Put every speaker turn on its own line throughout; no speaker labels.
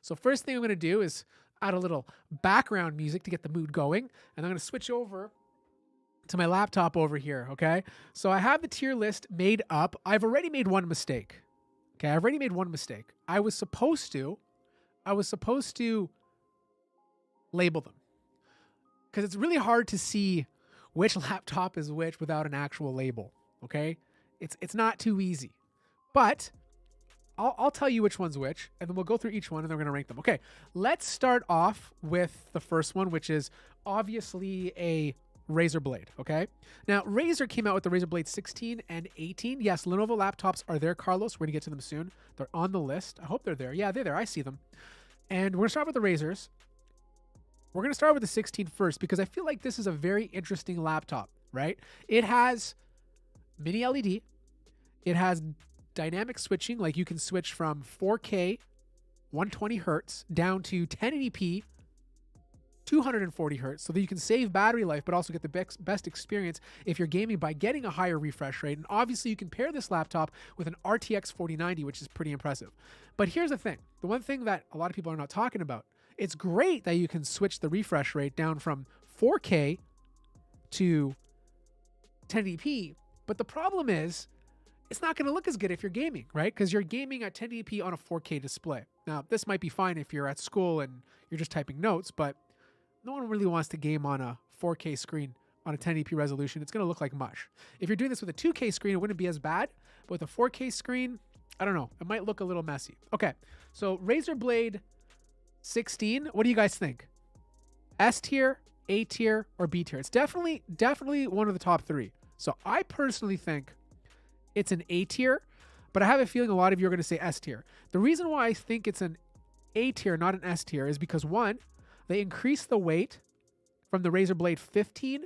So first thing I'm going to do is add a little background music to get the mood going. And I'm going to switch over to my laptop over here, okay? So I have the tier list made up. I've already made one mistake. Okay, I've already made one mistake. I was supposed to label them, because it's really hard to see which laptop is which without an actual label, okay? It's not too easy. But I'll tell you which one's which, and then we'll go through each one, and then we're going to rank them. Okay, let's start off with the first one, which is obviously a Razer Blade, okay? Now, Razer came out with the Razer Blade 16 and 18. Yes, Lenovo laptops are there, Carlos. We're going to get to them soon. They're on the list. I hope they're there. Yeah, they're there. I see them. And we're going to start with the Razers. We're going to start with the 16 first, because I feel like this is a very interesting laptop, right? It has mini LED. It has dynamic switching, like you can switch from 4K 120 hertz down to 1080p 240 hertz, so that you can save battery life but also get the best experience if you're gaming by getting a higher refresh rate. And obviously you can pair this laptop with an RTX 4090, which is pretty impressive. But here's the thing, the one thing that a lot of people are not talking about, it's great that you can switch the refresh rate down from 4K to 1080p, but the problem is it's not going to look as good if you're gaming, right? Because you're gaming at 1080p on a 4K display. Now, this might be fine if you're at school and you're just typing notes, but no one really wants to game on a 4K screen on a 1080p resolution. It's going to look like mush. If you're doing this with a 2K screen, it wouldn't be as bad. But with a 4K screen, I don't know. It might look a little messy. Okay, so Razer Blade 16, what do you guys think? S tier, A tier, or B tier? It's definitely one of the top three. So I personally think it's an A tier, but I have a feeling a lot of you are going to say S tier. The reason why I think it's an A tier, not an S tier, is because one, they increased the weight from the Razer Blade 15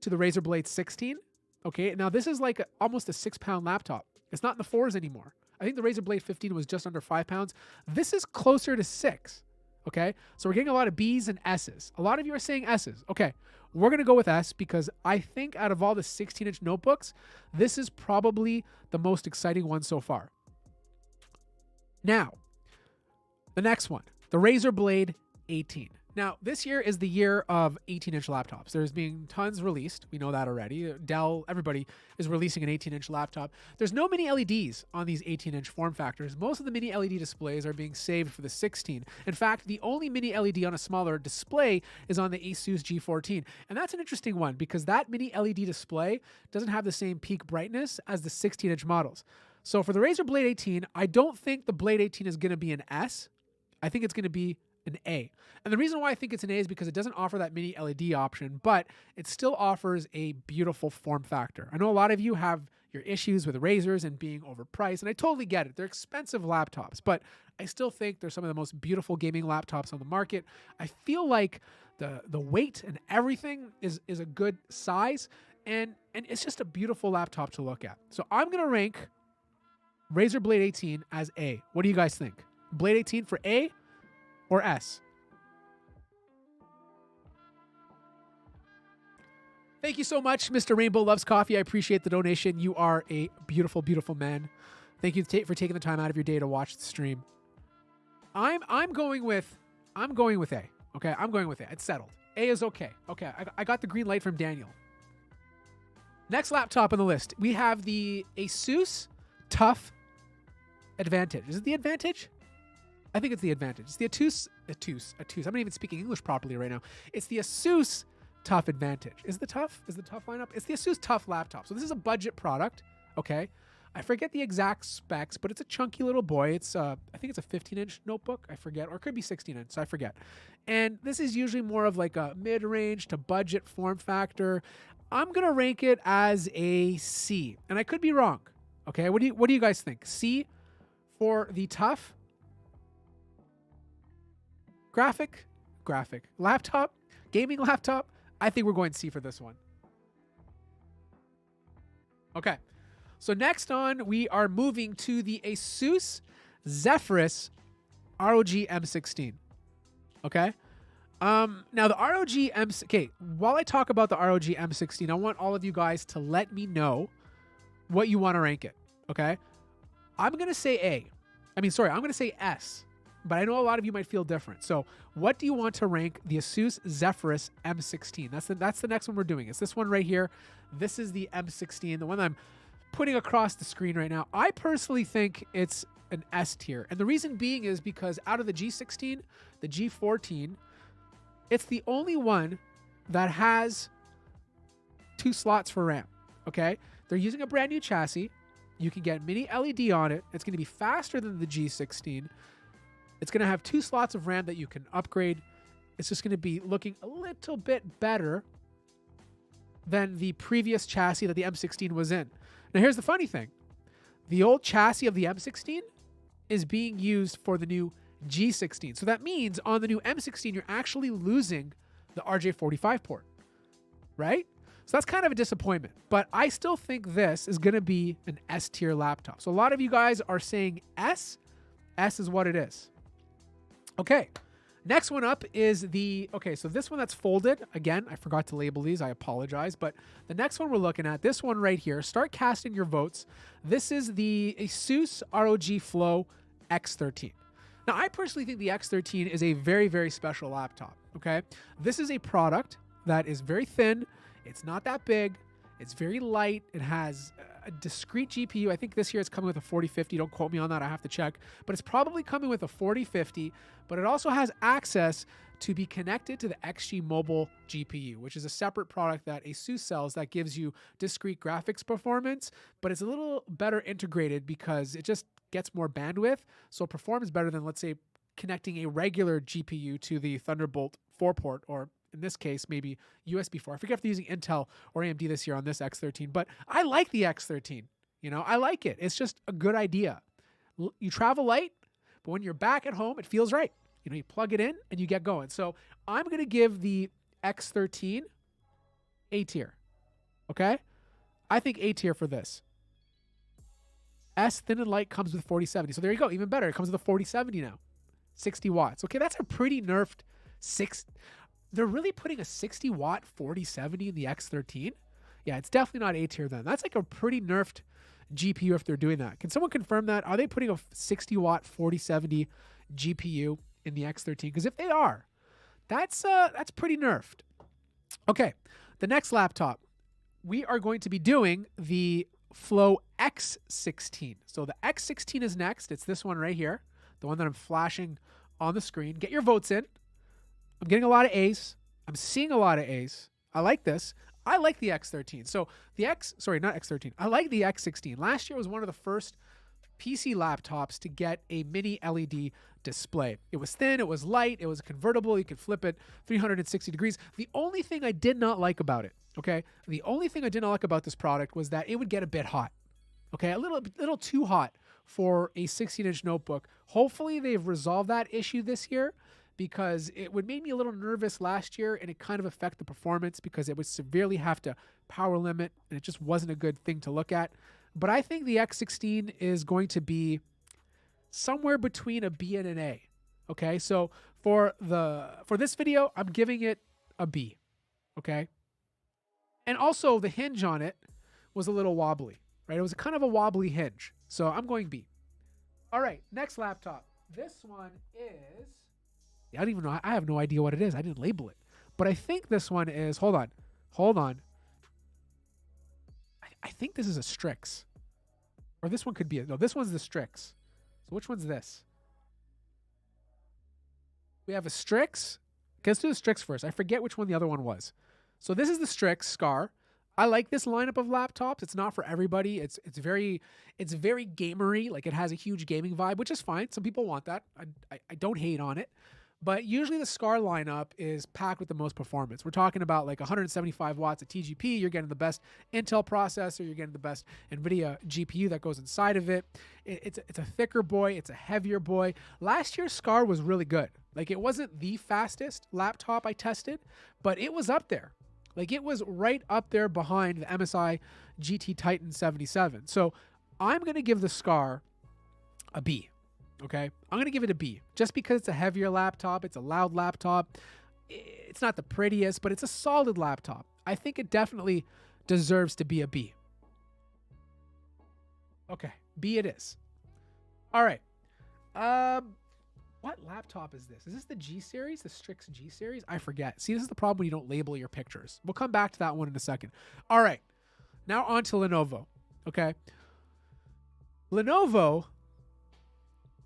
to the Razer Blade 16. Okay, now this is like almost a 6-pound laptop. It's not in the 4s anymore. I think the Razer Blade 15 was just under 5 pounds. This is closer to 6. Okay, so we're getting a lot of B's and S's. A lot of you are saying S's. Okay, we're going to go with S, because I think out of all the 16-inch notebooks, this is probably the most exciting one so far. Now, the next one, the Razer Blade 18. Now, this year is the year of 18-inch laptops. There's being tons released. We know that already. Dell, everybody is releasing an 18-inch laptop. There's no mini LEDs on these 18-inch form factors. Most of the mini LED displays are being saved for the 16. In fact, the only mini LED on a smaller display is on the Asus G14. And that's an interesting one, because that mini LED display doesn't have the same peak brightness as the 16-inch models. So for the Razer Blade 18, I don't think the Blade 18 is going to be an S. I think it's going to be an A. And the reason why I think it's an A is because it doesn't offer that mini LED option, but it still offers a beautiful form factor. I know a lot of you have your issues with Razers and being overpriced, and I totally get it. They're expensive laptops, but I still think they're some of the most beautiful gaming laptops on the market. I feel like the weight and everything is a good size, and it's just a beautiful laptop to look at. So I'm going to rank Razer Blade 18 as A. What do you guys think? Blade 18 for A or S? Thank you so much, Mr. Rainbow Loves Coffee. I appreciate the donation. You are a beautiful, beautiful man. Thank you for taking the time out of your day to watch the stream. I'm going with A. Okay, I'm going with A. It's settled. A is okay. Okay, I got the green light from Daniel. Next laptop on the list, we have the Asus TUF Advantage. Is it the Advantage? I think it's the Advantage. It's the Asus. I'm not even speaking English properly right now. It's the Asus TUF Advantage. Is the TUF lineup? It's the Asus TUF laptop. So this is a budget product. Okay. I forget the exact specs, but it's a chunky little boy. It's I think it's a 15-inch notebook. I forget, or it could be 16-inch. So I forget. And this is usually more of like a mid-range to budget form factor. I'm gonna rank it as a C, and I could be wrong. Okay. What do you guys think? C for the TUF graphic laptop, gaming laptop. I think we're going C for this one. Okay. So next on, we are moving to the Asus Zephyrus ROG M16. Okay. Now the ROG M16. Okay. While I talk about the ROG M16, I want all of you guys to let me know what you want to rank it. Okay. I'm gonna say A. I'm gonna say S. but I know a lot of you might feel different. So what do you want to rank the Asus Zephyrus M16? That's the next one we're doing. It's this one right here. This is the M16, the one I'm putting across the screen right now. I personally think it's an S tier. And the reason being is because out of the G16, the G14, it's the only one that has 2 slots for RAM, okay? They're using a brand new chassis. You can get mini LED on it. It's going to be faster than the G16. It's going to have 2 slots of RAM that you can upgrade. It's just going to be looking a little bit better than the previous chassis that the M16 was in. Now, here's the funny thing. The old chassis of the M16 is being used for the new G16. So that means on the new M16, you're actually losing the RJ45 port, right? So that's kind of a disappointment. But I still think this is going to be an S tier laptop. So a lot of you guys are saying S. S is what it is. Okay. Next one up is so this one that's folded. Again, I forgot to label these. I apologize. But the next one we're looking at, this one right here, start casting your votes. This is the Asus ROG Flow X13. Now, I personally think the X13 is a very, very special laptop, okay? This is a product that is very thin. It's not that big. It's very light. It has a discrete GPU. I think this year it's coming with a 4050. Don't quote me on that. I have to check. But it's probably coming with a 4050. But it also has access to be connected to the XG Mobile GPU, which is a separate product that Asus sells that gives you discrete graphics performance. But it's a little better integrated because it just gets more bandwidth. So it performs better than, let's say, connecting a regular GPU to the Thunderbolt 4 port, or in this case, maybe USB 4. I forget if they're using Intel or AMD this year on this X13, but I like the X13. You know, I like it. It's just a good idea. You travel light, but when you're back at home, it feels right. You know, you plug it in and you get going. So I'm going to give the X13 A tier. Okay? I think A tier for this. S thin and light comes with 4070. So there you go. Even better. It comes with a 4070 now. 60 watts. Okay, that's a pretty nerfed 6. They're really putting a 60 watt 4070 in the X13? Yeah, it's definitely not A tier then. That's like a pretty nerfed GPU if they're doing that. Can someone confirm that? Are they putting a 60 watt 4070 GPU in the X13? Because if they are, that's pretty nerfed. Okay, the next laptop. We are going to be doing the Flow X16. So the X16 is next. It's this one right here, the one that I'm flashing on the screen. Get your votes in. I'm getting a lot of A's. I'm seeing a lot of A's. I like this. I like the X13. So the not X13. I like the X16. Last year was one of the first PC laptops to get a mini LED display. It was thin, it was light, it was convertible. You could flip it 360 degrees. The only thing I did not like about it, okay? The only thing I did not like about this product was that it would get a bit hot. Okay, a little too hot for a 16-inch notebook. Hopefully they've resolved that issue this year, because it would make me a little nervous last year and it kind of affect the performance because it would severely have to power limit and it just wasn't a good thing to look at. But I think the X16 is going to be somewhere between a B and an A. Okay, so for this video, I'm giving it a B. Okay, and also the hinge on it was a little wobbly, right? It was kind of a wobbly hinge, so I'm going B. All right, next laptop. This one is, I don't even know. I have no idea what it is. I didn't label it. But I think this one is, hold on. I think this is a Strix. Or this one could be, no, this one's the Strix. So which one's this? We have a Strix. Okay, let's do the Strix first. I forget which one the other one was. So this is the Strix SCAR. I like this lineup of laptops. It's not for everybody. It's very gamery. Like, it has a huge gaming vibe, which is fine. Some people want that. I don't hate on it. But usually the SCAR lineup is packed with the most performance. We're talking about like 175 watts of TGP. You're getting the best Intel processor. You're getting the best NVIDIA GPU that goes inside of it. It's a thicker boy. It's a heavier boy. Last year's SCAR was really good. Like, it wasn't the fastest laptop I tested, but it was up there. Like, it was right up there behind the MSI Titan GT77. So I'm going to give the SCAR a B. Okay, I'm going to give it a B just because it's a heavier laptop. It's a loud laptop. It's not the prettiest, but it's a solid laptop. I think it definitely deserves to be a B. Okay, B it is. All right. What laptop is this? Is this the G series, the Strix G series? I forget. See, this is the problem when you don't label your pictures. We'll come back to that one in a second. All right, now on to Lenovo. Okay, Lenovo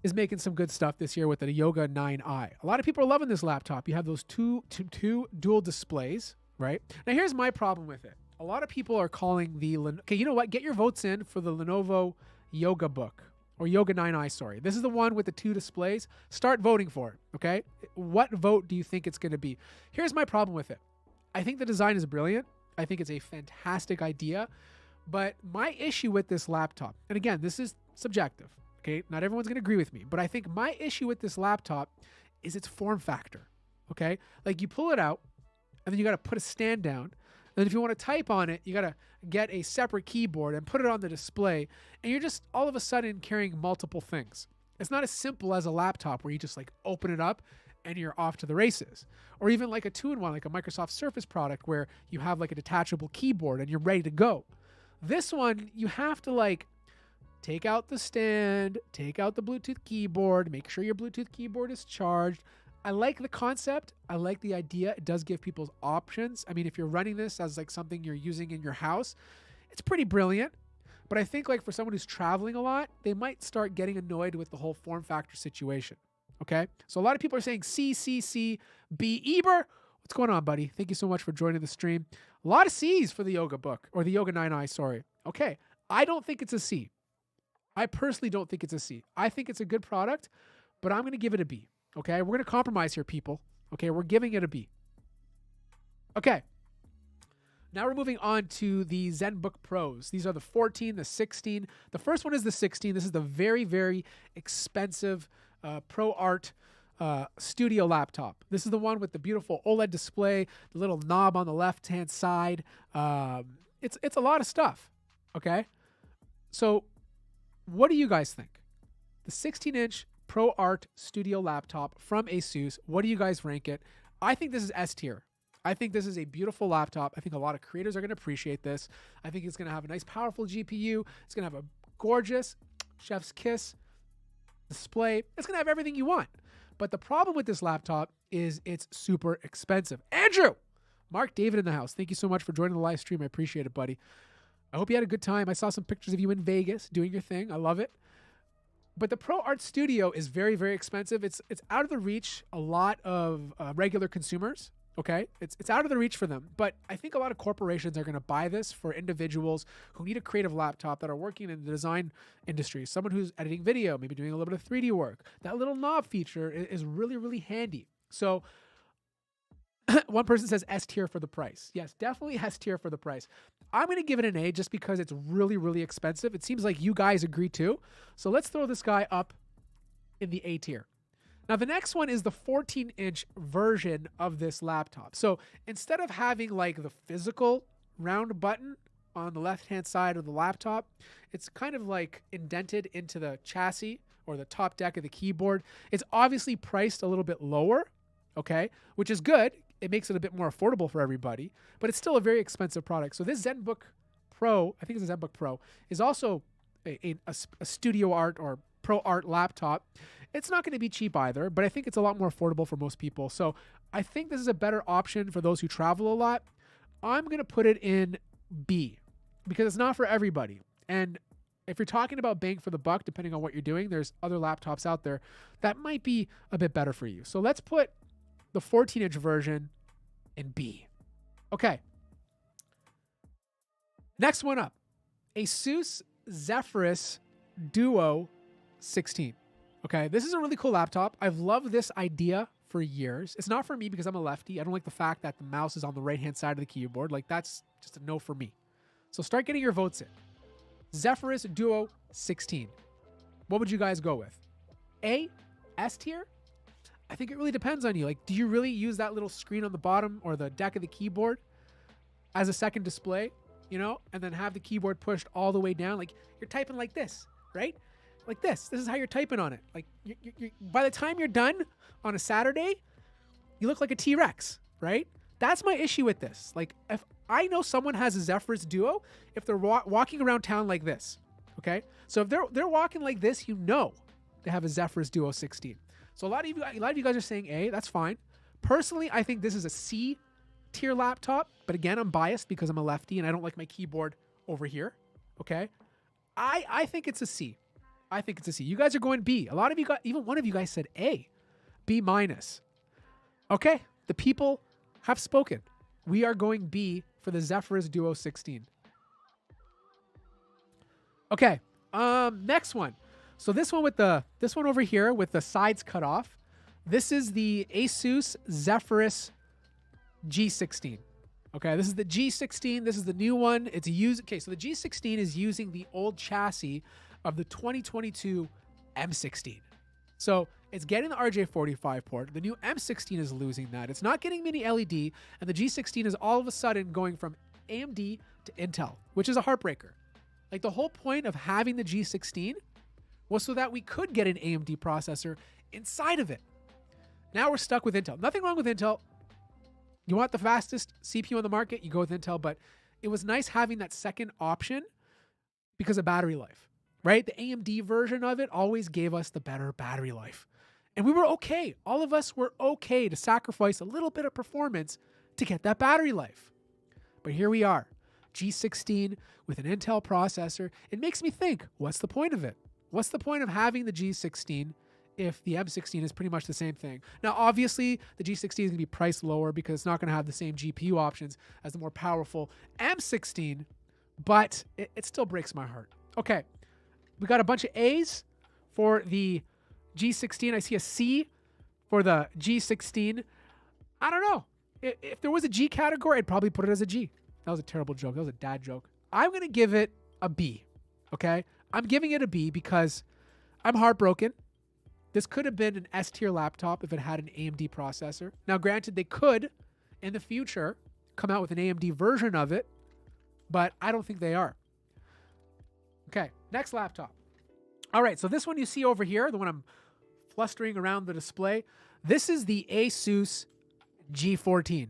is making some good stuff this year with the Yoga 9i. A lot of people are loving this laptop. You have those two dual displays, right? Now here's my problem with it. A lot of people are calling the okay, you know what? Get your votes in for the Lenovo Yoga Book. Or Yoga 9i, sorry. This is the one with the two displays. Start voting for it, okay? What vote do you think it's going to be? Here's my problem with it. I think the design is brilliant. I think it's a fantastic idea. But my issue with this laptop, and again, this is subjective, okay? Not everyone's going to agree with me. But I think my issue with this laptop is its form factor, okay? Like you pull it out, and then you got to put a stand down. And if you want to type on it, you got to get a separate keyboard and put it on the display. And you're just all of a sudden carrying multiple things. It's not as simple as a laptop where you just like open it up and you're off to the races. Or even like a 2-in-1, like a Microsoft Surface product where you have like a detachable keyboard and you're ready to go. This one, you have to like take out the stand, take out the Bluetooth keyboard, make sure your Bluetooth keyboard is charged. I like the concept. I like the idea. It does give people options. I mean, if you're running this as like something you're using in your house, it's pretty brilliant. But I think like for someone who's traveling a lot, they might start getting annoyed with the whole form factor situation. Okay. So a lot of people are saying C, C, C, B. Eber, what's going on, buddy? Thank you so much for joining the stream. A lot of C's for the Yoga Book or the Yoga 9i, sorry. Okay. I don't think it's a C. I personally don't think it's a C. I think it's a good product, but I'm going to give it a B. Okay, we're going to compromise here, people. Okay, we're giving it a B. Okay. Now we're moving on to the Zenbook Pros. These are the 14, the 16. The first one is the 16. This is the very, very expensive ProArt studio laptop. This is the one with the beautiful OLED display, the little knob on the left-hand side. It's a lot of stuff, okay? So what do you guys think? The 16-inch ProArt studio laptop from Asus. What do you guys rank it? I think this is S tier. I think this is a beautiful laptop. I think a lot of creators are going to appreciate this. I think it's going to have a nice, powerful GPU. It's going to have a gorgeous chef's kiss display. It's going to have everything you want. But the problem with this laptop is it's super expensive. Andrew! Mark David in the house. Thank you so much for joining the live stream. I appreciate it, buddy. I hope you had a good time. I saw some pictures of you in Vegas doing your thing. I love it. But the ProArt Studio is very, very expensive. It's out of the reach a lot of regular consumers. Okay, it's out of the reach for them. But I think a lot of corporations are going to buy this for individuals who need a creative laptop that are working in the design industry. Someone who's editing video, maybe doing a little bit of 3D work. That little knob feature is really, really handy. So one person says S tier for the price. Yes, definitely S tier for the price. I'm going to give it an A just because it's really, really expensive. It seems like you guys agree too. So let's throw this guy up in the A tier. Now, the next one is the 14-inch version of this laptop. So instead of having like the physical round button on the left-hand side of the laptop, it's kind of like indented into the chassis or the top deck of the keyboard. It's obviously priced a little bit lower, okay, which is good. It makes it a bit more affordable for everybody, but it's still a very expensive product. So this Zenbook Pro, I think it's a Zenbook Pro, is also a studio art or ProArt laptop. It's not going to be cheap either, but I think it's a lot more affordable for most people. So I think this is a better option for those who travel a lot. I'm going to put it in B because it's not for everybody. And if you're talking about bang for the buck, depending on what you're doing, there's other laptops out there that might be a bit better for you. So let's put the 14-inch version in B. Okay. Next one up. Asus Zephyrus Duo 16. Okay, this is a really cool laptop. I've loved this idea for years. It's not for me because I'm a lefty. I don't like the fact that the mouse is on the right-hand side of the keyboard. Like, that's just a no for me. So start getting your votes in. Zephyrus Duo 16. What would you guys go with? A? S tier? I think it really depends on you. Like, do you really use that little screen on the bottom or the deck of the keyboard as a second display, you know, and then have the keyboard pushed all the way down? Like, you're typing like this, right? Like this. This is how you're typing on it. Like, by the time you're done on a Saturday, you look like a T-Rex, right? That's my issue with this. Like, if I know someone has a Zephyrus Duo, if they're walking around town like this, okay? So if they're walking like this, you know they have a Zephyrus Duo 16. So a lot of you guys are saying A. That's fine. Personally, I think this is a C tier laptop. But again, I'm biased because I'm a lefty and I don't like my keyboard over here. Okay. I think it's a C. I think it's a C. You guys are going B. A lot of you guys, even one of you guys said A. B minus. Okay. The people have spoken. We are going B for the Zephyrus Duo 16. Okay. Next one. So this one over here with the sides cut off. This is the Asus Zephyrus G16. Okay, this is the G16. This is the new one. It's okay, so the G16 is using the old chassis of the 2022 M16. So it's getting the RJ45 port. The new M16 is losing that. It's not getting mini LED, and the G16 is all of a sudden going from AMD to Intel, which is a heartbreaker. Like, the whole point of having the G16 was so that we could get an AMD processor inside of it. Now we're stuck with Intel. Nothing wrong with Intel. You want the fastest CPU on the market, you go with Intel, but it was nice having that second option because of battery life, right? The AMD version of it always gave us the better battery life. And we were okay. All of us were okay to sacrifice a little bit of performance to get that battery life. But here we are, G16 with an Intel processor. It makes me think, what's the point of it? What's the point of having the G16 if the M16 is pretty much the same thing? Now, obviously, the G16 is going to be priced lower because it's not going to have the same GPU options as the more powerful M16, but it still breaks my heart. Okay, we got a bunch of A's for the G16. I see a C for the G16. I don't know. If there was a G category, I'd probably put it as a G. That was a terrible joke. That was a dad joke. I'm going to give it a B, okay? I'm giving it a B because I'm heartbroken. This could have been an S-tier laptop if it had an AMD processor. Now, granted, they could, in the future, come out with an AMD version of it, but I don't think they are. Okay, next laptop. All right, so this one you see over here, the one I'm flustering around the display, this is the Asus G14.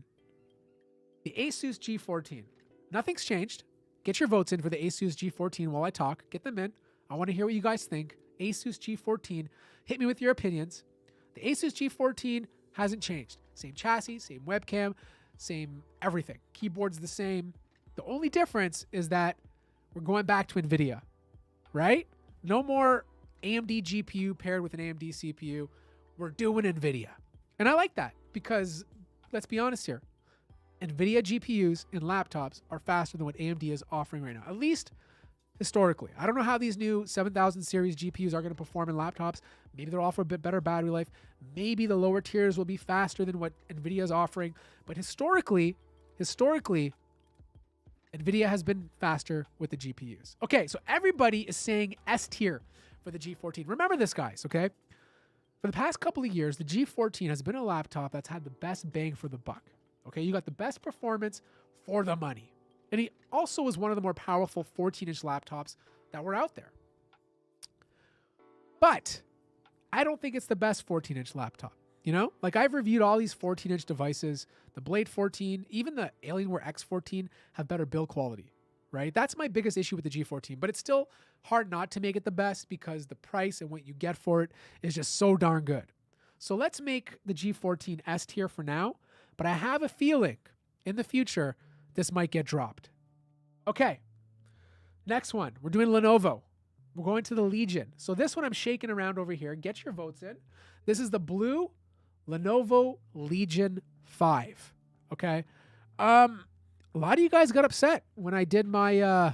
The Asus G14. Nothing's changed. Get your votes in for the Asus G14 while I talk. Get them in. I want to hear what you guys think. Asus G14. Hit me with your opinions. The Asus G14 hasn't changed. Same chassis, same webcam, same everything. Keyboard's the same. The only difference is that we're going back to NVIDIA, right? No more AMD GPU paired with an AMD CPU. We're doing NVIDIA. And I like that because, let's be honest here, NVIDIA GPUs in laptops are faster than what AMD is offering right now, at least historically. I don't know how these new 7000 series GPUs are going to perform in laptops. Maybe they'll offer a bit better battery life. Maybe the lower tiers will be faster than what NVIDIA is offering. But historically, NVIDIA has been faster with the GPUs. Okay, so everybody is saying S tier for the G14. Remember this, guys, okay? For the past couple of years, the G14 has been a laptop that's had the best bang for the buck. Okay, you got the best performance for the money. And he also was one of the more powerful 14-inch laptops that were out there. But I don't think it's the best 14-inch laptop. You know, like, I've reviewed all these 14-inch devices. The Blade 14, even the Alienware X14 have better build quality, right? That's my biggest issue with the G14. But it's still hard not to make it the best because the price and what you get for it is just so darn good. So let's make the G14 S tier for now. But I have a feeling in the future this might get dropped. Okay, next one. We're doing Lenovo. We're going to the Legion. So this one I'm shaking around over here. Get your votes in. This is the blue Lenovo Legion 5. Okay. A lot of you guys got upset when I did my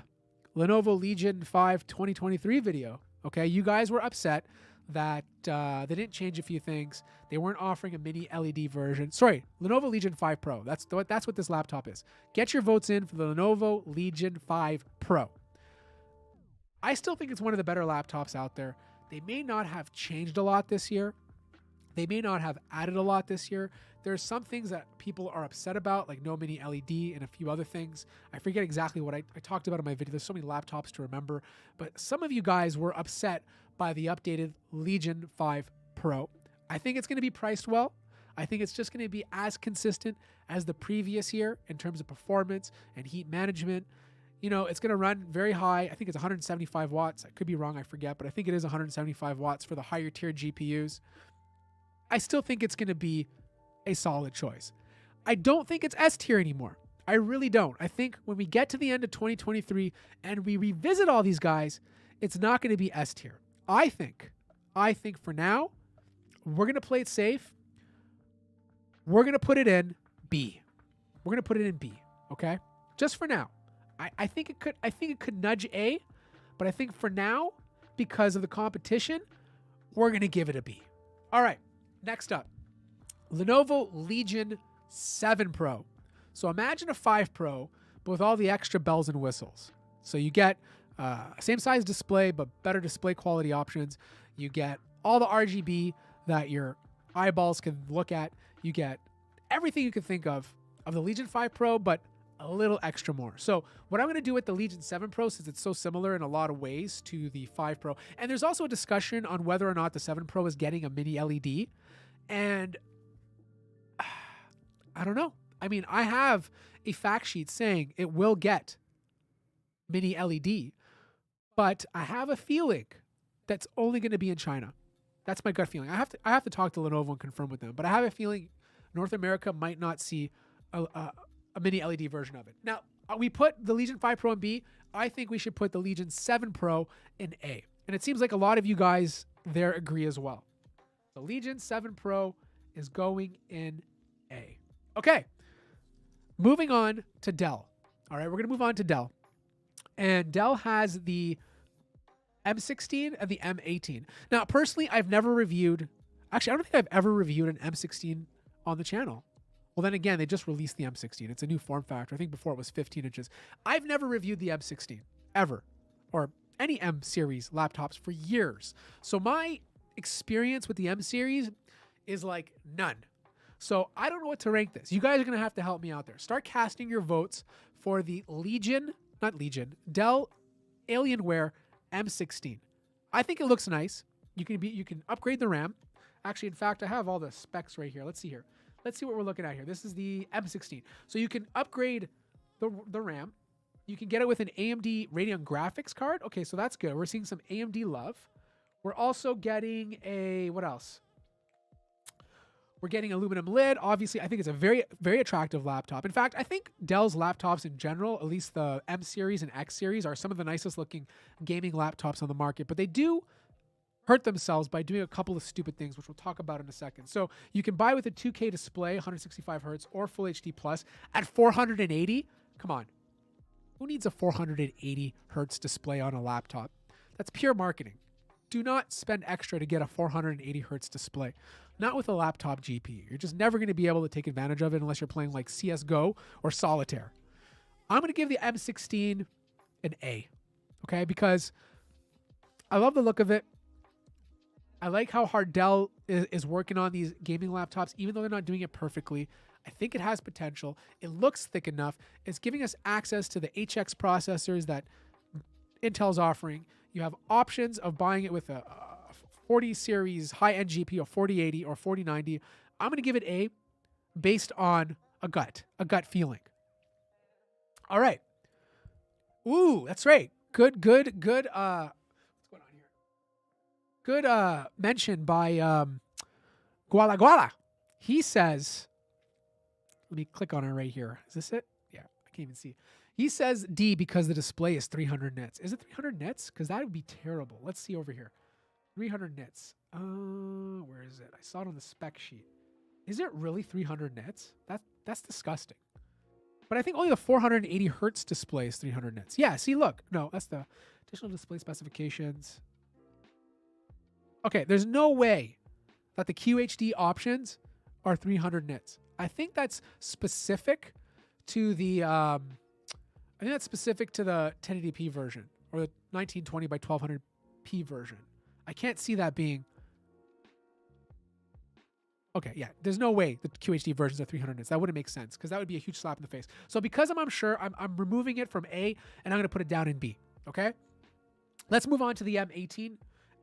Lenovo Legion 5 2023 video. Okay, you guys were upset that they didn't change a few things. They weren't offering a mini LED version. Sorry, Lenovo Legion 5 Pro. That's what this laptop is. Get your votes in for the Lenovo Legion 5 Pro. I still think it's one of the better laptops out there. They may not have changed a lot this year. They may not have added a lot this year. There's some things that people are upset about, like no mini LED and a few other things. I forget exactly what I talked about in my video. There's so many laptops to remember. But some of you guys were upset by the updated Legion 5 Pro. I think it's going to be priced well. I think it's just going to be as consistent as the previous year in terms of performance and heat management. You know, it's going to run very high. I think it's 175 watts. I could be wrong, I forget, but I think it is 175 watts for the higher tier GPUs. I still think it's going to be a solid choice. I don't think it's S tier anymore. I really don't. I think when we get to the end of 2023 and we revisit all these guys, it's not going to be S tier. I think for now, we're going to play it safe. We're going to put it in B. We're going to put it in B, okay? Just for now. I think it could nudge A, but I think for now, because of the competition, we're going to give it a B. All right, next up, Lenovo Legion 7 Pro. So imagine a 5 Pro, but with all the extra bells and whistles. So you get same size display, but better display quality options. You get all the RGB that your eyeballs can look at. You get everything you can think of the Legion 5 Pro, but a little extra more. So what I'm going to do with the Legion 7 Pro, since it's so similar in a lot of ways to the 5 Pro, and there's also a discussion on whether or not the 7 Pro is getting a mini LED, and I don't know. I mean, I have a fact sheet saying it will get mini LED, but I have a feeling that's only going to be in China. That's my gut feeling. I have to talk to Lenovo and confirm with them, but I have a feeling North America might not see a mini LED version of it. Now, we put the Legion 5 Pro in B. I think we should put the Legion 7 Pro in A. And it seems like a lot of you guys there agree as well. The Legion 7 Pro is going in A. Okay. Moving on to Dell. All right, we're going to move on to Dell. And Dell has the M16 and the M18. Now, personally, I've never reviewed... Actually, I don't think I've ever reviewed an M16 on the channel. Well, then again, they just released the M16. It's a new form factor. I think before it was 15 inches. I've never reviewed the M16, ever. Or any M series laptops for years. So my experience with the M series is like none. So I don't know what to rank this. You guys are going to have to help me out there. Start casting your votes for the Dell Alienware M16. I think it looks nice. You can upgrade the RAM. Actually, in fact, I have all the specs right here. Let's see here. Let's see what we're looking at here. This is the M16. So you can upgrade the RAM. You can get it with an AMD Radeon graphics card. Okay, so that's good. We're seeing some AMD love. We're also getting what else? We're getting aluminum lid. Obviously, I think it's a very, very attractive laptop. In fact, I think Dell's laptops in general, at least the M series and X series, are some of the nicest looking gaming laptops on the market. But they do hurt themselves by doing a couple of stupid things, which we'll talk about in a second. So you can buy with a 2K display, 165 hertz, or Full HD Plus at 480. Come on. Who needs a 480 hertz display on a laptop? That's pure marketing. Do not spend extra to get a 480 hertz display. Not with a laptop GPU. You're just never going to be able to take advantage of it unless you're playing like CSGO or Solitaire. I'm going to give the M16 an A. Okay? Because I love the look of it. I like how hard Dell is working on these gaming laptops, even though they're not doing it perfectly. I think it has potential. It looks thick enough. It's giving us access to the HX processors that Intel's offering. You have options of buying it with a 40 series high-end GPU, or 4080 or 4090. I'm going to give it A based on a gut feeling. All right. Ooh, that's right. Good. What's going on here? Good mention by Guala. He says, let me click on it right here. Is this it? Yeah, I can't even see. He says D because the display is 300 nits. Is it 300 nits? Because that would be terrible. Let's see over here. 300 nits. Where is it? I saw it on the spec sheet. Is it really 300 nits? That's disgusting. But I think only the 480 hertz display is 300 nits. Yeah, see, look. No, that's the additional display specifications. Okay, there's no way that the QHD options are 300 nits. I think that's specific to the 1080p version or the 1920 by 1200p version. I can't see that being... Okay, yeah, there's no way the QHD versions are 300 nits. That wouldn't make sense because that would be a huge slap in the face. So because I'm unsure, I'm removing it from A and I'm going to put it down in B, okay? Let's move on to the M18.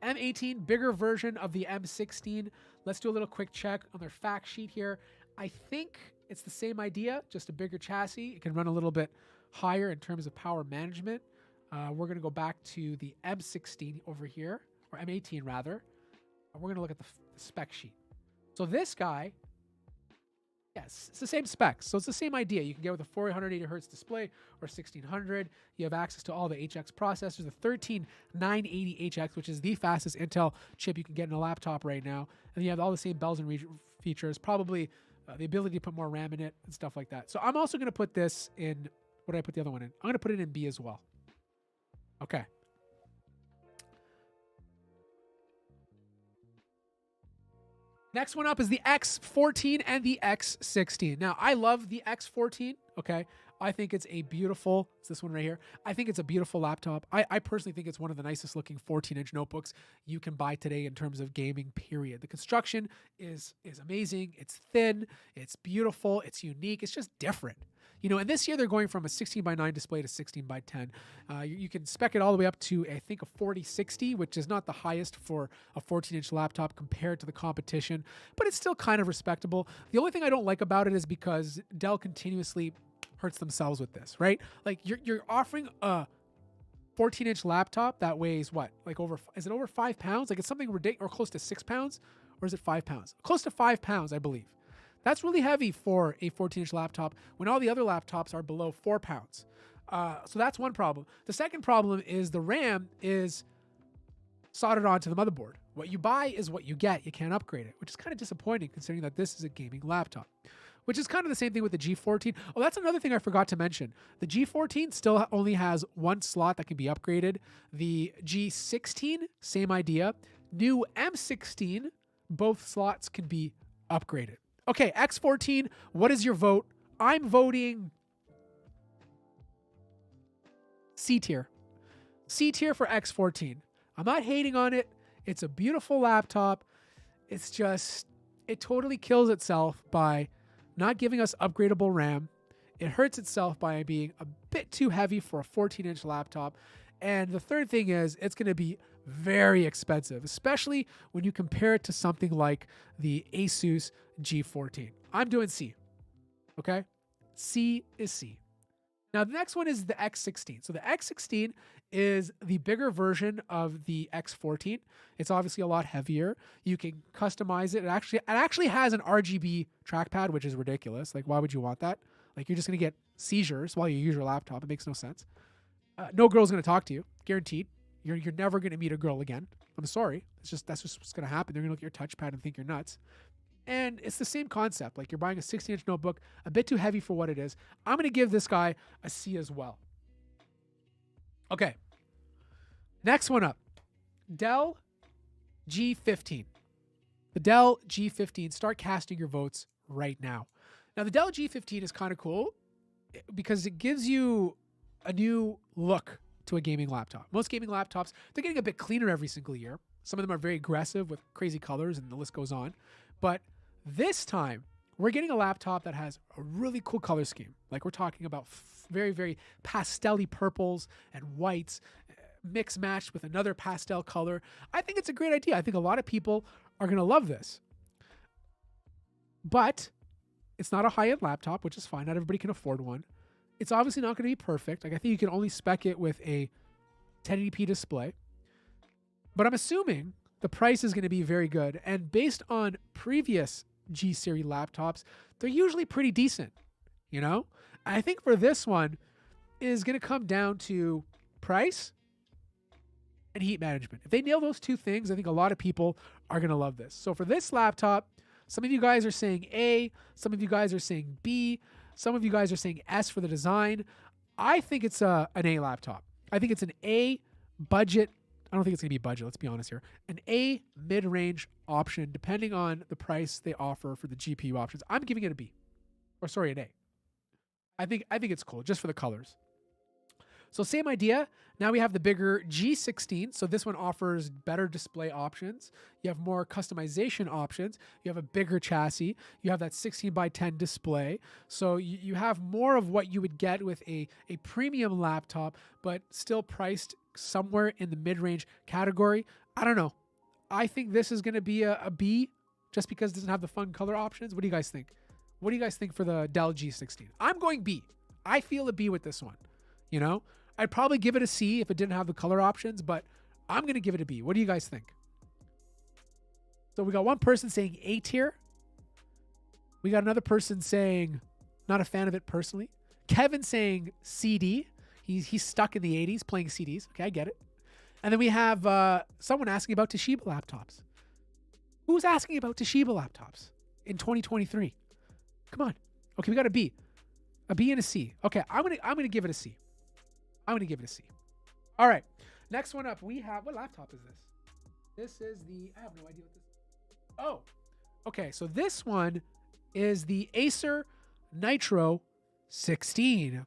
M18, bigger version of the M16. Let's do a little quick check on their fact sheet here. I think it's the same idea, just a bigger chassis. It can run a little bit higher in terms of power management. We're going to go back to the M16 over here, or M18 rather. And we're going to look at the spec sheet. So this guy, yes, it's the same specs. So it's the same idea. You can get with a 480 hertz display or 1600. You have access to all the HX processors, the 13980 HX, which is the fastest Intel chip you can get in a laptop right now. And you have all the same bells and features, probably the ability to put more RAM in it and stuff like that. So I'm also going to put this in, what did I put the other one in? I'm going to put it in B as well. Okay. Next one up is the X14 and the X16. Now, I love the X14, okay? I think it's a beautiful, it's this one right here. I think it's a beautiful laptop. I personally think it's one of the nicest looking 14-inch notebooks you can buy today in terms of gaming, period. The construction is amazing. It's thin, it's beautiful, it's unique, it's just different. You know, and this year they're going from a 16:9 display to 16:10. You can spec it all the way up to, I think, a 4060, which is not the highest for a 14-inch laptop compared to the competition, but it's still kind of respectable. The only thing I don't like about it is because Dell continuously hurts themselves with this, right? Like you're offering a 14-inch laptop that weighs what? Like is it over 5 pounds? Like it's something ridiculous, or close to 6 pounds, or is it 5 pounds? Close to 5 pounds, I believe. That's really heavy for a 14-inch laptop when all the other laptops are below 4 pounds. So that's one problem. The second problem is the RAM is soldered onto the motherboard. What you buy is what you get. You can't upgrade it, which is kind of disappointing considering that this is a gaming laptop, which is kind of the same thing with the G14. Oh, that's another thing I forgot to mention. The G14 still only has one slot that can be upgraded. The G16, same idea. New M16, both slots can be upgraded. Okay, X14, what is your vote? I'm voting C tier. C tier for X14. I'm not hating on it. It's a beautiful laptop. It's just, it totally kills itself by not giving us upgradable RAM. It hurts itself by being a bit too heavy for a 14-inch laptop. And the third thing is it's going to be very expensive, especially when you compare it to something like the Asus G14. I'm doing C. Okay? C is C. Now, the next one is the X16. So the X16 is the bigger version of the X14. It's obviously a lot heavier. You can customize it. It actually has an RGB trackpad, which is ridiculous. Like, why would you want that? Like, you're just going to get seizures while you use your laptop. It makes no sense. No girl's going to talk to you, guaranteed. You're never going to meet a girl again. I'm sorry. That's just what's going to happen. They're going to look at your touchpad and think you're nuts. And it's the same concept. Like, you're buying a 16-inch notebook, a bit too heavy for what it is. I'm going to give this guy a C as well. Okay. Next one up. Dell G15. The Dell G15. Start casting your votes right now. Now, the Dell G15 is kind of cool because it gives you a new look to a gaming laptop. Most gaming laptops, they're getting a bit cleaner every single year. Some of them are very aggressive with crazy colors, and the list goes on. But this time, we're getting a laptop that has a really cool color scheme. Like, we're talking about very, very pastel-y purples and whites, mix matched with another pastel color. I think it's a great idea. I think a lot of people are going to love this. But it's not a high-end laptop, which is fine. Not everybody can afford one. It's obviously not going to be perfect. Like, I think you can only spec it with a 1080p display. But I'm assuming the price is going to be very good. And based on previous G series laptops, they're usually pretty decent. You know? I think for this one is going to come down to price and heat management. If they nail those two things, I think a lot of people are going to love this. So for this laptop, some of you guys are saying A, some of you guys are saying B, some of you guys are saying S for the design. I think it's an A laptop. I think it's an A budget. I don't think it's going to be budget. Let's be honest here. An A mid-range option, depending on the price they offer for the GPU options. I'm giving it a B. Or sorry, an A. I think it's cool just for the colors. So same idea. Now we have the bigger G16. So this one offers better display options. You have more customization options. You have a bigger chassis. You have that 16:10 display. So you have more of what you would get with a premium laptop, but still priced somewhere in the mid-range category. I don't know. I think this is going to be a B just because it doesn't have the fun color options. What do you guys think? What do you guys think for the Dell G16? I'm going B. I feel a B with this one. You know, I'd probably give it a C if it didn't have the color options, but I'm going to give it a B. What do you guys think? So we got one person saying A tier. We got another person saying, not a fan of it personally. Kevin saying CD. He's stuck in the 80s playing CDs. Okay, I get it. And then we have someone asking about Toshiba laptops. Who's asking about Toshiba laptops in 2023? Come on. Okay, we got a B and a C. Okay, I'm gonna give it a C. I'm gonna give it a C. All right. Next one up, we have, what laptop is this? This is I have no idea what this is. Oh, okay. So this one is the Acer Nitro 16.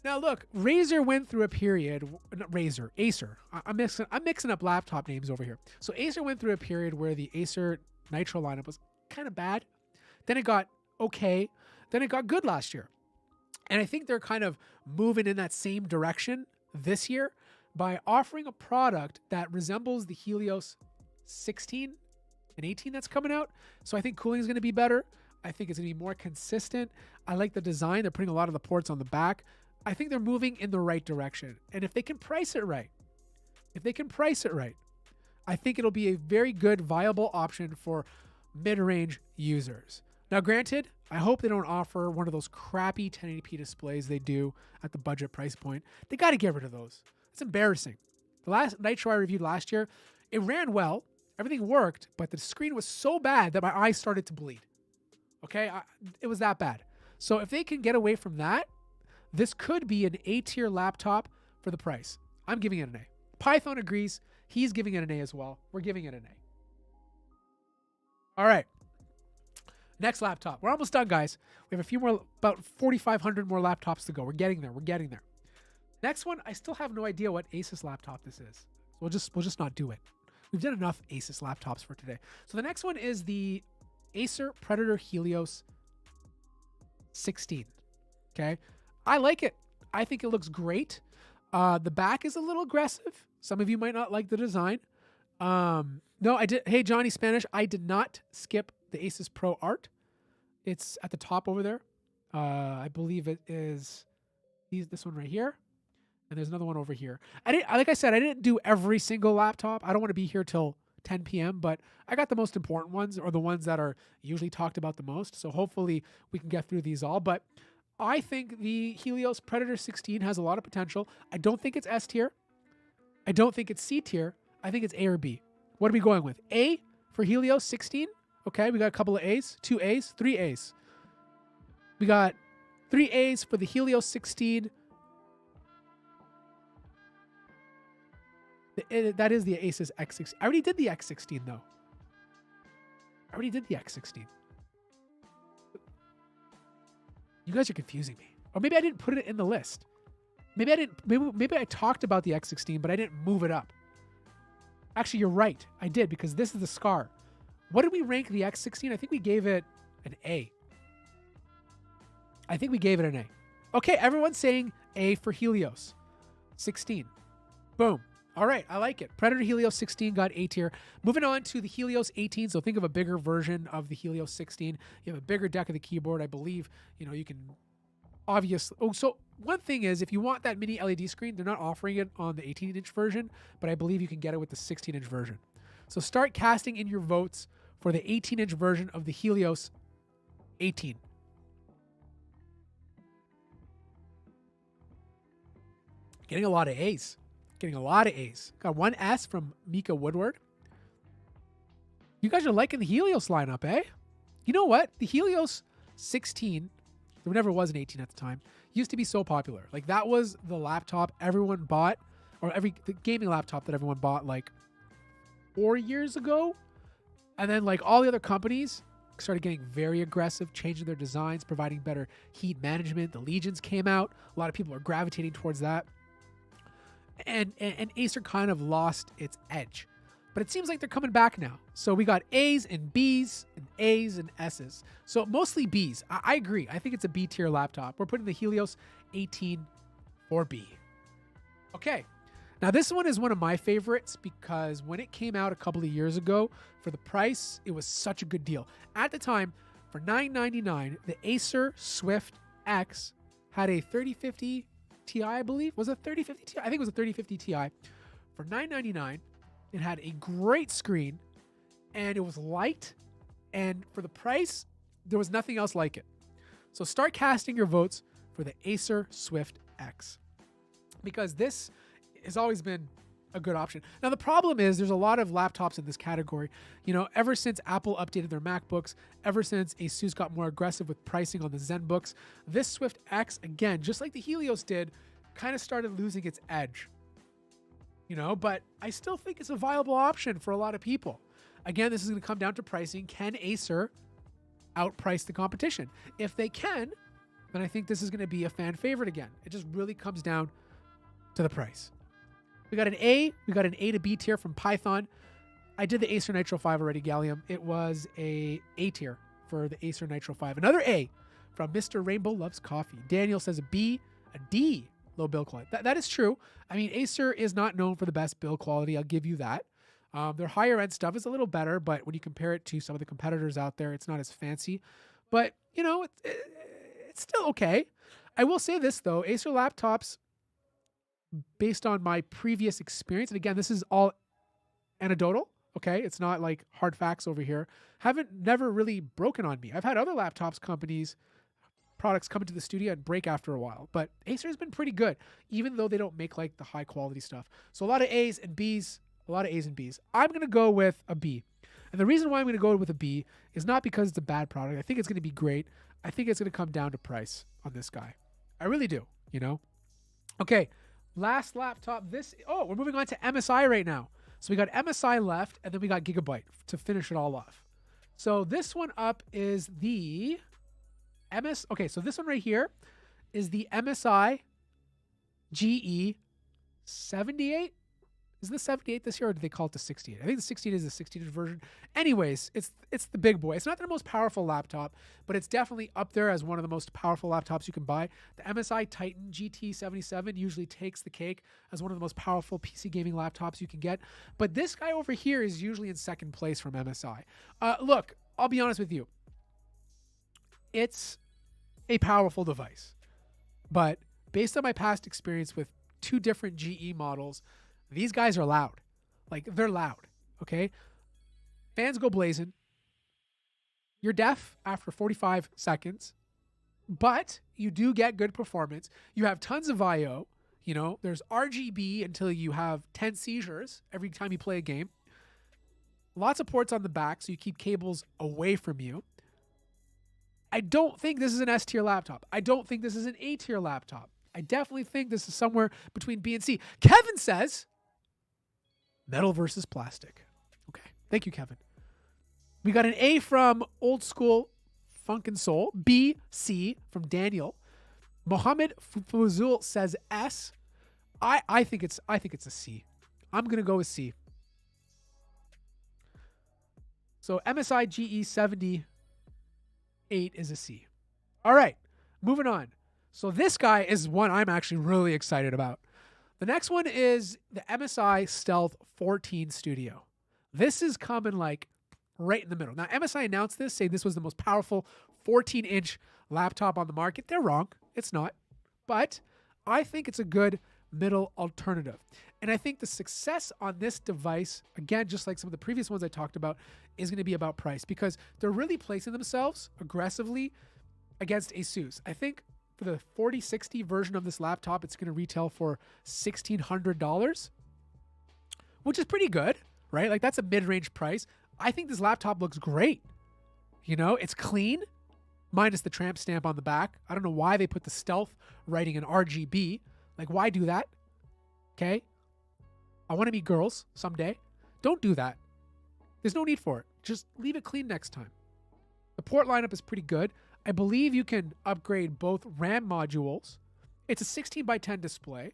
Now look, Razer went through a period, not Razer, Acer. I'm mixing up laptop names over here. So Acer went through a period where the Acer Nitro lineup was kind of bad. Then it got okay. Then it got good last year. And I think they're kind of moving in that same direction this year by offering a product that resembles the Helios 16 and 18 that's coming out. So I think cooling is going to be better. I think it's going to be more consistent. I like the design. They're putting a lot of the ports on the back. I think they're moving in the right direction. And if they can price it right, I think it'll be a very good, viable option for mid-range users. Now, granted, I hope they don't offer one of those crappy 1080p displays they do at the budget price point. They got to get rid of those. It's embarrassing. The last Nitro I reviewed last year, it ran well. Everything worked, but the screen was so bad that my eyes started to bleed. Okay? It was that bad. So if they can get away from that, this could be an A-tier laptop for the price. I'm giving it an A. Python agrees. He's giving it an A as well. We're giving it an A. All right. Next laptop. We're almost done, guys. We have a few more, about 4,500 more laptops to go. We're getting there. Next one, I still have no idea what Asus laptop this is. So we'll just not do it. We've done enough Asus laptops for today. So the next one is the Acer Predator Helios 16. Okay. I like it. I think it looks great. The back is a little aggressive. Some of you might not like the design. No, I did. Hey, Johnny Spanish, I did not skip the Asus Pro art. It's at the top over there. I believe it is this one right here. And there's another one over here. Like I said, I didn't do every single laptop. I don't want to be here till 10 p.m., but I got the most important ones, or the ones that are usually talked about the most. So hopefully we can get through these all. But I think the Helios Predator 16 has a lot of potential. I don't think it's S tier. I don't think it's C tier. I think it's A or B. What are we going with? A for Helios 16. Okay, we got a couple of A's, 2 A's, 3 A's. We got 3 A's for the Helios 16. That is the Asus X16. I already did the X16 though. You guys are confusing me. Or maybe I didn't put it in the list. Maybe I talked about the X16, but I didn't move it up. Actually, you're right. I did, because this is the SCAR. What did we rank the X16? I think we gave it an A. Okay, everyone's saying A for Helios 16. Boom. All right, I like it. Predator Helios 16 got A tier. Moving on to the Helios 18. So think of a bigger version of the Helios 16. You have a bigger deck of the keyboard. I believe, you can obviously. Oh, so one thing is, if you want that mini LED screen, they're not offering it on the 18-inch version, but I believe you can get it with the 16-inch version. So start casting in your votes for the 18-inch version of the Helios 18. Getting a lot of A's. Got 1 S from Mika Woodward. You guys are liking the Helios lineup, eh? You know what? The Helios 16, there never was an 18 at the time, used to be so popular. Like, that was the laptop everyone bought, or the gaming laptop that everyone bought like 4 years ago. And then like all the other companies started getting very aggressive, changing their designs, providing better heat management. The Legions came out. A lot of people are gravitating towards that. And Acer kind of lost its edge. But it seems like they're coming back now. So we got A's and B's and A's and S's. So mostly B's. I agree. I think it's a B tier laptop. We're putting the Helios 18 for B. Okay. Now this one is one of my favorites because when it came out a couple of years ago, for the price, it was such a good deal. At the time, for $999, the Acer Swift X had a 3050 Ti, I believe. Was it 3050 Ti? I think it was a 3050 Ti. For $999, it had a great screen, and it was light. And for the price, There was nothing else like it. So start casting your votes for the Acer Swift X, because this has always been a good option. Now, the problem is there's a lot of laptops in this category. You know, ever since Apple updated their MacBooks, ever since Asus got more aggressive with pricing on the Zenbooks, this Swift X, again, just like the Helios did, kind of started losing its edge. You know, but I still think it's a viable option for a lot of people. Again, this is going to come down to pricing. Can Acer outprice the competition? If they can, then I think this is going to be a fan favorite again. It just really comes down to the price. We got an A. We got an A to B tier from Python. I did the Acer Nitro 5 already, Gallium. It was a A tier for the Acer Nitro 5. Another A from Mr. Rainbow Loves Coffee. Daniel says a B, a D, low build quality. That is true. I mean, Acer is not known for the best build quality. I'll give you that. Their higher end stuff is a little better, but when you compare it to some of the competitors out there, it's not as fancy. But, you know, it's still okay. I will say this, though. Acer laptops, based on my previous experience, and again, this is all anecdotal, okay? It's not like hard facts over here. Never really broken on me. I've had other laptops products come into the studio and break after a while, but Acer has been pretty good, even though they don't make like the high quality stuff. So a lot of A's and B's. I'm going to go with a B. And the reason why I'm going to go with a B is not because it's a bad product. I think it's going to be great. I think it's going to come down to price on this guy. I really do, you know? Okay, last laptop. We're moving on to MSI right now. So we got MSI left, and then we got Gigabyte to finish it all off. So this one up is the so this one right here is the MSI GE78. Is the 78 this year, or do they call it the 68? I think the 68 is the 68 version. Anyways, it's the big boy. It's not the most powerful laptop, but it's definitely up there as one of the most powerful laptops you can buy. The MSI Titan GT77 usually takes the cake as one of the most powerful PC gaming laptops you can get. But this guy over here is usually in second place from MSI. Look, I'll be honest with you. It's a powerful device. But based on my past experience with two different GE models, these guys are loud. Like, they're loud, okay? Fans go blazing. You're deaf after 45 seconds, but you do get good performance. You have tons of I/O. You know, there's RGB until you have 10 seizures every time you play a game. Lots of ports on the back, so you keep cables away from you. I don't think this is an S-tier laptop. I don't think this is an A-tier laptop. I definitely think this is somewhere between B and C. Kevin says metal versus plastic. Okay. Thank you, Kevin. We got an A from Old School Funk and Soul. B, C from Daniel. Mohammed Fuzul says S. I think it's a C. I'm gonna go with C. So MSI GE78 is a C. All right, moving on. So this guy is one I'm actually really excited about. The next one is the MSI Stealth 14 Studio. This is coming like right in the middle. Now, MSI announced this, saying this was the most powerful 14-inch laptop on the market. They're wrong. It's not. But I think it's a good middle alternative. And I think the success on this device, again, just like some of the previous ones I talked about, is going to be about price, because they're really placing themselves aggressively against Asus. I think for the 4060 version of this laptop, it's going to retail for $1,600, which is pretty good, right? Like, that's a mid-range price. I think this laptop looks great. You know, it's clean, minus the tramp stamp on the back. I don't know why they put the Stealth writing in RGB. Like, why do that? Okay? I want to meet girls someday. Don't do that. There's no need for it. Just leave it clean next time. The port lineup is pretty good. I believe you can upgrade both RAM modules. It's a 16:10 display.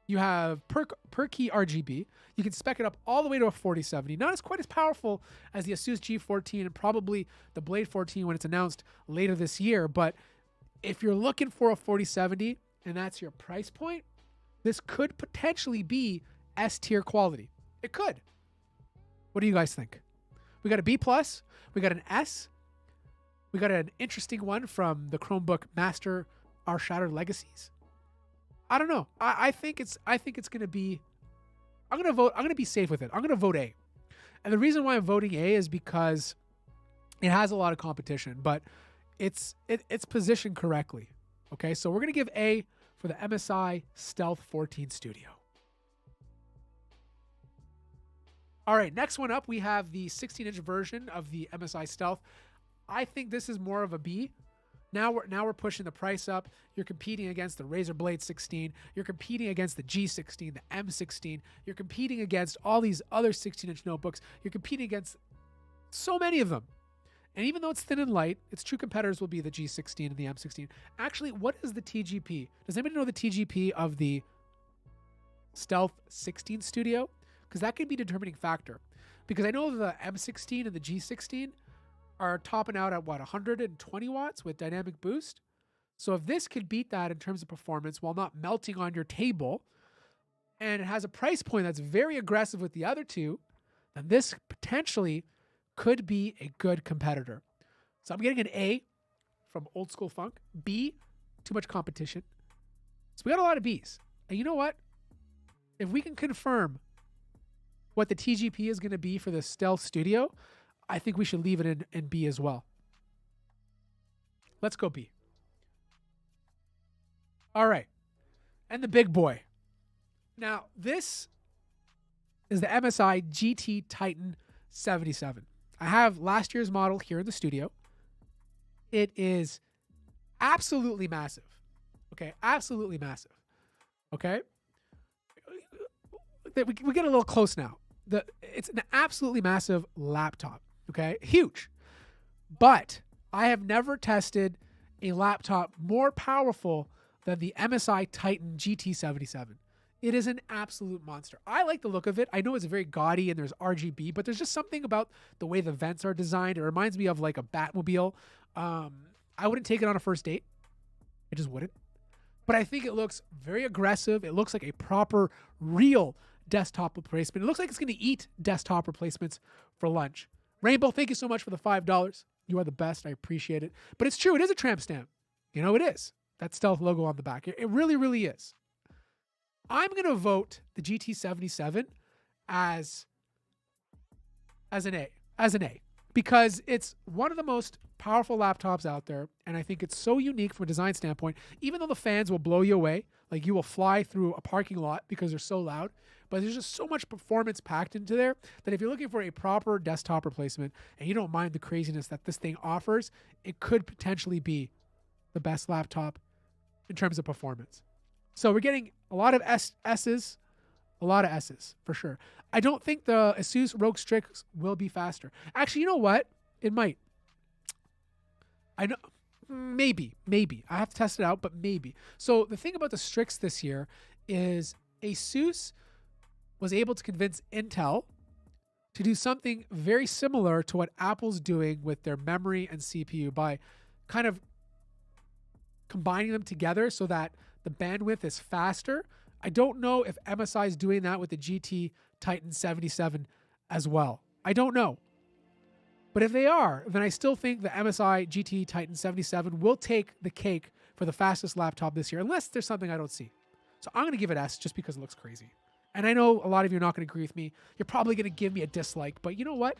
You have per key RGB. You can spec it up all the way to a 4070. Not as quite as powerful as the Asus G14 and probably the Blade 14 when it's announced later this year. But if you're looking for a 4070 and that's your price point, this could potentially be S-tier quality. It could. What do you guys think? We got a B+, we got an S, we got an interesting one from the Chromebook Master, Our Shattered Legacies. I don't know. I think it's going to be, I'm going to be safe with it. I'm going to vote A. And the reason why I'm voting A is because It has a lot of competition, but it's positioned correctly. Okay, so we're going to give A for the MSI Stealth 14 Studio. All right, next one up, we have the 16-inch version of the MSI Stealth. I think this is more of a B. Now we're pushing the price up. You're competing against the Razer Blade 16. You're competing against the G16, the M16. You're competing against all these other 16-inch notebooks. You're competing against so many of them. And even though it's thin and light, its true competitors will be the G16 and the M16. Actually, what is the TGP? Does anybody know the TGP of the Stealth 16 Studio? Because that could be a determining factor. Because I know the M16 and the G16 are topping out at, what, 120 watts with dynamic boost? So if this could beat that in terms of performance while not melting on your table, and it has a price point that's very aggressive with the other two, then this potentially could be a good competitor. So I'm getting an A from Old School Funk. B, too much competition. So we got a lot of Bs. And you know what? If we can confirm what the TGP is going to be for the Stealth Studio, I think we should leave it in B as well. Let's go B. All right. And the big boy. Now, this is the MSI GT Titan 77. I have last year's model here in the studio. It is absolutely massive. Okay, absolutely massive. Okay? We get a little close now. It's an absolutely massive laptop. Okay? Huge. But I have never tested a laptop more powerful than the MSI Titan GT77. It is an absolute monster. I like the look of it. I know it's very gaudy and there's RGB, but there's just something about the way the vents are designed. It reminds me of like a Batmobile. I wouldn't take it on a first date. I just wouldn't. But I think it looks very aggressive. It looks like a proper, real desktop replacement. It looks like it's going to eat desktop replacements for lunch. Rainbow, thank you so much for the $5. You are the best. I appreciate it. But it's true. It is a tramp stamp. You know, it is. That Stealth logo on the back. It really, really is. I'm going to vote the GT77 as an A, because it's one of the most powerful laptops out there, and I think it's so unique from a design standpoint. Even though the fans will blow you away, like you will fly through a parking lot because they're so loud, but there's just so much performance packed into there that if you're looking for a proper desktop replacement and you don't mind the craziness that this thing offers, it could potentially be the best laptop in terms of performance. So we're getting a lot of S's, a lot of S's for sure. I don't think the Asus ROG Strix will be faster. Actually, you know what? It might. I know, maybe. I have to test it out, but maybe. So the thing about the Strix this year is Asus was able to convince Intel to do something very similar to what Apple's doing with their memory and CPU by kind of combining them together so that the bandwidth is faster. I don't know if MSI is doing that with the GT Titan 77 as well. I don't know. But if they are, then I still think the MSI GT Titan 77 will take the cake for the fastest laptop this year, unless there's something I don't see. So I'm going to give it S just because it looks crazy. And I know a lot of you are not going to agree with me. You're probably going to give me a dislike, but you know what?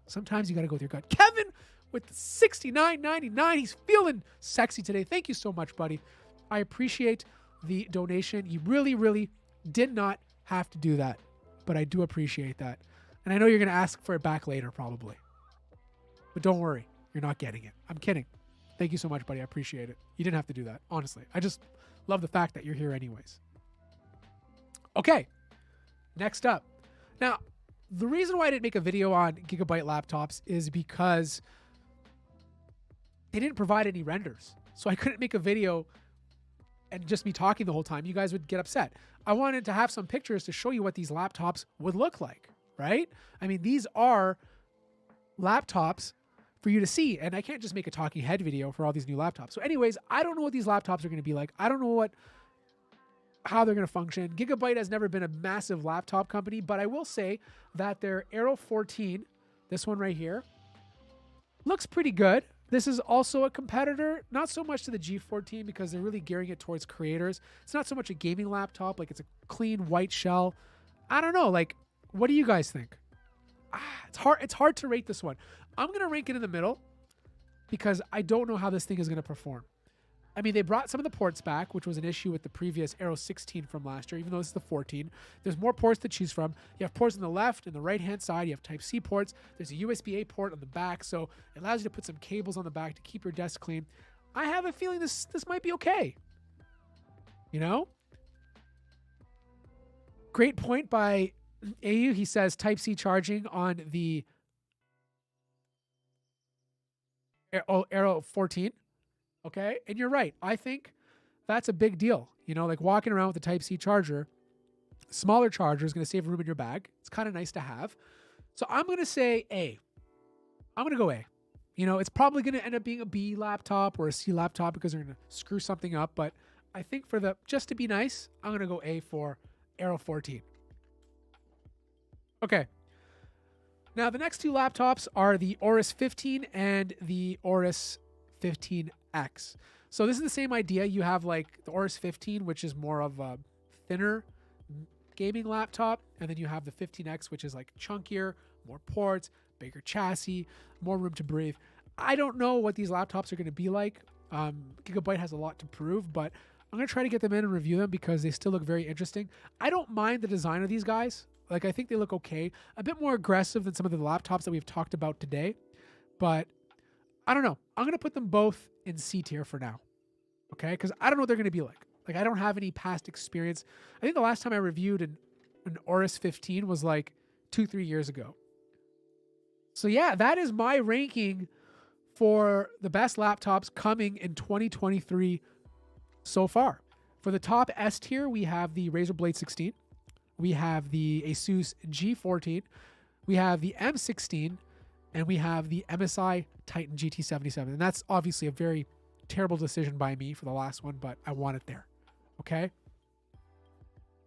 Sometimes you got to go with your gut. Kevin with $69.99. He's feeling sexy today. Thank you so much, buddy. I appreciate the donation. You really, really did not have to do that, but I do appreciate that. And I know you're going to ask for it back later, probably. But don't worry. You're not getting it. I'm kidding. Thank you so much, buddy. I appreciate it. You didn't have to do that, honestly. I just love the fact that you're here anyways. Okay. Next up. Now, the reason why I didn't make a video on Gigabyte laptops is because they didn't provide any renders. So I couldn't make a video and just me talking the whole time. You guys would get upset. I wanted to have some pictures to show you what these laptops would look like, right? I mean, these are laptops for you to see, and I can't just make a talking head video for all these new laptops. So anyways, I don't know what these laptops are going to be like. I don't know how they're going to function. Gigabyte has never been a massive laptop company, but I will say that their Aero 14, this one right here, looks pretty good. This is also a competitor, not so much to the G14 because they're really gearing it towards creators. It's not so much a gaming laptop, like it's a clean white shell. I don't know, like, what do you guys think? It's hard to rate this one. I'm going to rank it in the middle because I don't know how this thing is going to perform. I mean, they brought some of the ports back, which was an issue with the previous Aero 16 from last year, even though this is the 14. There's more ports to choose from. You have ports on the left and the right-hand side. You have Type-C ports. There's a USB-A port on the back, so it allows you to put some cables on the back to keep your desk clean. I have a feeling this might be okay. You know? Great point by AU. He says Type-C charging on the Aero 14. Okay, and you're right. I think that's a big deal. You know, like walking around with a Type-C charger, smaller charger is going to save room in your bag. It's kind of nice to have. So I'm going to say A. I'm going to go A. You know, it's probably going to end up being a B laptop or a C laptop because they're going to screw something up. But I think for the, just to be nice, I'm going to go A for Aero 14. Okay. Now, the next two laptops are the Aorus 15 and the Aorus 15X. So this is the same idea. You have like the Aorus 15, which is more of a thinner gaming laptop. And then you have the 15X, which is like chunkier, more ports, bigger chassis, more room to breathe. I don't know what these laptops are going to be like. Gigabyte has a lot to prove, but I'm going to try to get them in and review them because they still look very interesting. I don't mind the design of these guys. Like, I think they look okay. A bit more aggressive than some of the laptops that we've talked about today. But I don't know. I'm going to put them both in C tier for now. Okay? Because I don't know what they're going to be like. Like, I don't have any past experience. I think the last time I reviewed an Aorus 15 was like 2-3 years ago. So yeah, that is my ranking for the best laptops coming in 2023 so far. For the top S tier, we have the Razer Blade 16. We have the Asus G14, we have the M16, and we have the MSI Titan GT77. And that's obviously a very terrible decision by me for the last one, but I want it there. Okay.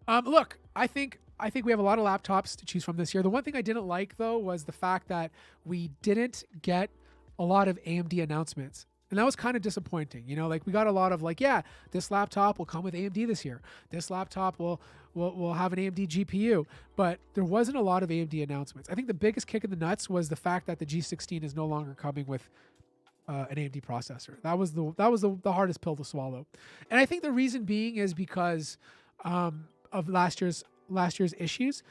Look, I think we have a lot of laptops to choose from this year. The one thing I didn't like though was the fact that we didn't get a lot of AMD announcements. And that was kind of disappointing. You know, like we got a lot of like, yeah, this laptop will come with AMD this year. This laptop will have an AMD GPU. But there wasn't a lot of AMD announcements. I think the biggest kick in the nuts was the fact that the G16 is no longer coming with an AMD processor. That was the hardest pill to swallow. And I think the reason being is because of last year's issues.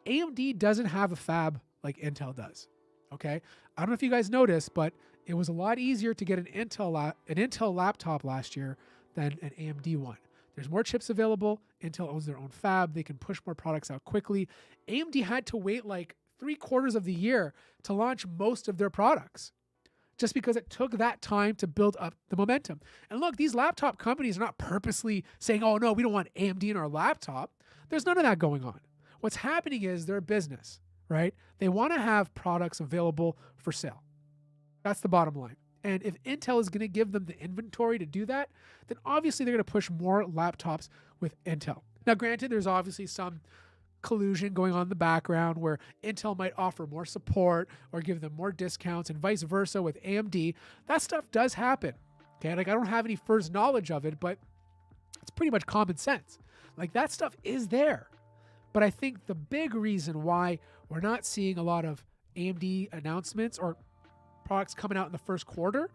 AMD doesn't have a fab like Intel does. Okay, I don't know if you guys noticed, but it was a lot easier to get an Intel laptop last year than an AMD one. There's more chips available. Intel owns their own fab. They can push more products out quickly. AMD had to wait like 3/4 of the year to launch most of their products just because it took that time to build up the momentum. And look, these laptop companies are not purposely saying, oh no, we don't want AMD in our laptop. There's none of that going on. What's happening is they're a business, right? They want to have products available for sale. That's the bottom line. And if Intel is going to give them the inventory to do that, then obviously they're going to push more laptops with Intel. Now, granted, there's obviously some collusion going on in the background where Intel might offer more support or give them more discounts and vice versa with AMD. That stuff does happen. Okay, like I don't have any first knowledge of it, but it's pretty much common sense. Like that stuff is there. But I think the big reason why we're not seeing a lot of AMD announcements or products coming out in the first quarter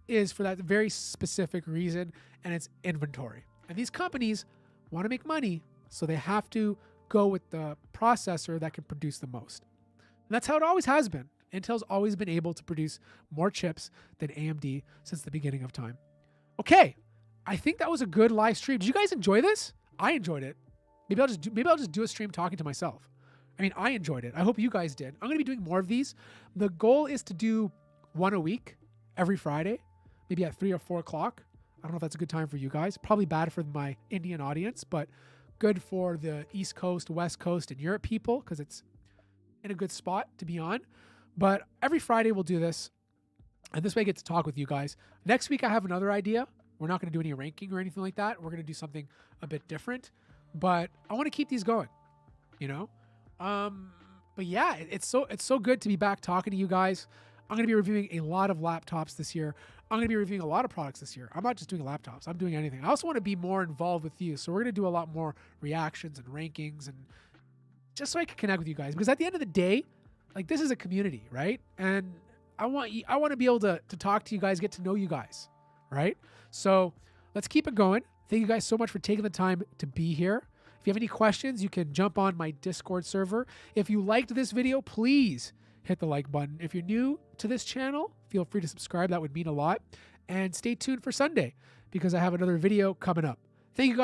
is for that very specific reason, and it's inventory. And these companies want to make money, so they have to go with the processor that can produce the most. And that's how it always has been. Intel's always been able to produce more chips than AMD since the beginning of time. Okay, I think that was a good live stream. Did you guys enjoy this? I enjoyed it. Maybe I'll just do a stream talking to myself. I mean, I enjoyed it. I hope you guys did. I'm going to be doing more of these. The goal is to do one a week every Friday, maybe at 3 or 4 o'clock. I don't know if that's a good time for you guys. Probably bad for my Indian audience, but good for the East Coast, West Coast, and Europe people because it's in a good spot to be on. But every Friday we'll do this, and this way I get to talk with you guys. Next week I have another idea. We're not going to do any ranking or anything like that. We're going to do something a bit different, but I want to keep these going, you know? But yeah, it's so good to be back talking to you guys. I'm going to be reviewing a lot of laptops this year. I'm going to be reviewing a lot of products this year. I'm not just doing laptops. I'm doing anything. I also want to be more involved with you. So we're going to do a lot more reactions and rankings and just so I can connect with you guys. Because at the end of the day, like this is a community, right? And I want to be able to talk to you guys, get to know you guys, right? So let's keep it going. Thank you guys so much for taking the time to be here. If you have any questions, you can jump on my Discord server. If you liked this video, please hit the like button. If you're new to this channel, feel free to subscribe. That would mean a lot. And stay tuned for Sunday because I have another video coming up. Thank you guys.